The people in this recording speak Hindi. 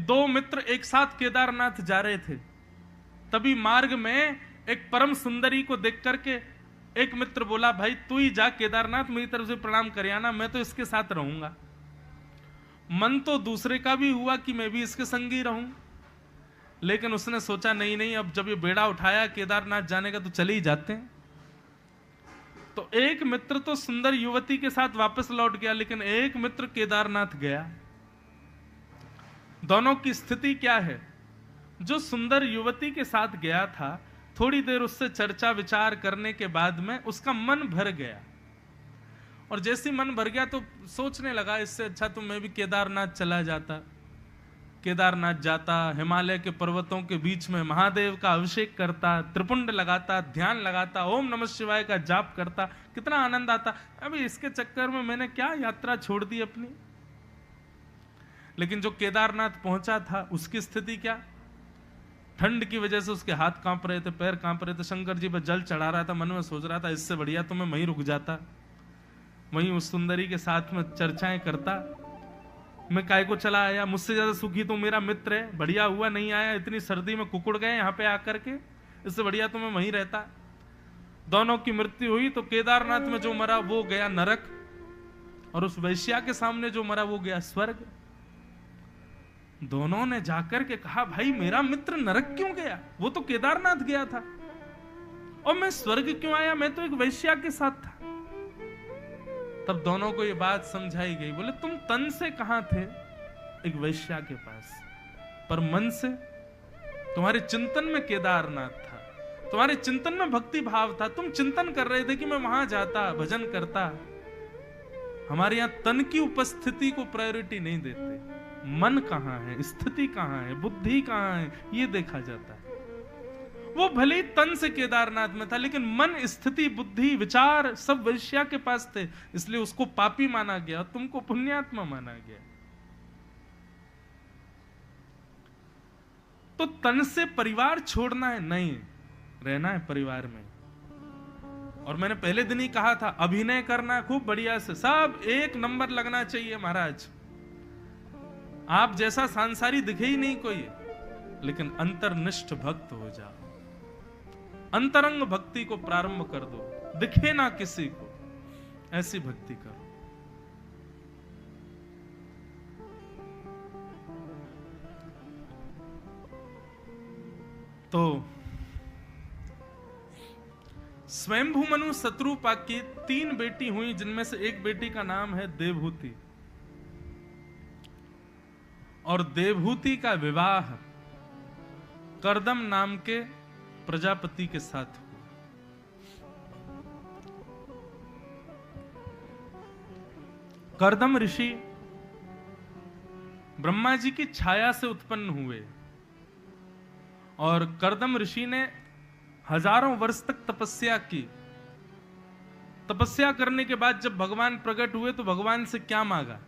दो मित्र एक साथ केदारनाथ जा रहे थे। तभी मार्ग में एक परम सुंदरी को देख करके एक मित्र बोला, भाई तू ही जा केदारनाथ, मेरी तरफ से प्रणाम कर आना, मैं तो इसके साथ रहूंगा। मन तो दूसरे का भी हुआ कि मैं भी इसके संग ही रहूं, लेकिन उसने सोचा नहीं नहीं, अब जब ये बेड़ा उठाया केदारनाथ जाने का तो चले ही जाते हैं। तो एक मित्र तो सुंदर युवती के साथ वापस लौट गया, लेकिन एक मित्र केदारनाथ गया। दोनों की स्थिति क्या है? जो सुंदर युवती के साथ गया था, थोड़ी देर उससे चर्चा विचार करने के बाद में उसका मन भर गया, और जैसे मन भर गया तो सोचने लगा इससे अच्छा तो मैं भी केदारनाथ चला जाता। केदारनाथ जाता, हिमालय के पर्वतों के बीच में महादेव का अभिषेक करता, त्रिपुंड लगाता, ध्यान लगाता, ओम नमः शिवाय का जाप करता, कितना आनंद आता। अभी इसके चक्कर में मैंने क्या यात्रा छोड़ दी अपनी। लेकिन जो केदारनाथ पहुंचा था उसकी स्थिति क्या? ठंड की वजह से उसके हाथ कांप रहे थे, पैर कांप रहे थे, शंकर जी पर जल चढ़ा रहा था, मन में सोच रहा था इससे बढ़िया तो मैं वहीं रुक जाता, वहीं उस सुंदरी के साथ में चर्चाएं करता। मैं काय को चला आया, मुझसे ज्यादा सुखी तो मेरा मित्र है, बढ़िया हुआ नहीं आया, इतनी सर्दी में कुकुड़ गए यहाँ पे आकर के, इससे बढ़िया तो मैं वहीं रहता। दोनों की मृत्यु हुई तो केदारनाथ में जो मरा वो गया नरक, और उस वैश्या के सामने जो मरा वो गया स्वर्ग। दोनों ने जाकर के कहा, भाई मेरा मित्र नरक क्यों गया? वो तो केदारनाथ गया था, और मैं स्वर्ग क्यों आया? मैं तो एक वैश्या के साथ था। तब दोनों को ये बात समझाई गई। बोले तुम तन से कहां थे? एक वैश्या के पास, पर मन से तुम्हारे चिंतन में केदारनाथ था, तुम्हारे चिंतन में भक्ति भाव था। तुम चिंतन कर रहे थे कि मैं वहां जाता, भजन करता। हमारे यहां तन की उपस्थिति को प्रायोरिटी नहीं देते। मन कहां है, स्थिति कहां है, बुद्धि कहां है, ये देखा जाता है। वो भले ही तन से केदारनाथ में था, लेकिन मन, स्थिति, बुद्धि, विचार सब वैश्या के पास थे, इसलिए उसको पापी माना गया, तुमको पुण्यात्मा माना गया। तो तन से परिवार छोड़ना है नहीं, रहना है परिवार में। और मैंने पहले दिन ही कहा था, अभिनय करना खूब बढ़िया से, सब एक नंबर लगना चाहिए महाराज। आप जैसा सांसारी दिखे ही नहीं कोई, लेकिन अंतर्निष्ठ भक्त हो जाओ, अंतरंग भक्ति को प्रारंभ कर दो, दिखे ना किसी को, ऐसी भक्ति करो। तो स्वयंभू मनु शत्रुपा की 3 बेटी हुई, जिनमें से एक बेटी का नाम है देवहूति, और देवहूति का विवाह कर्दम नाम के प्रजापति के साथ हुआ। कर्दम ऋषि ब्रह्मा जी की छाया से उत्पन्न हुए, और कर्दम ऋषि ने हजारों वर्ष तक तपस्या की। तपस्या करने के बाद जब भगवान प्रकट हुए तो भगवान से क्या मांगा?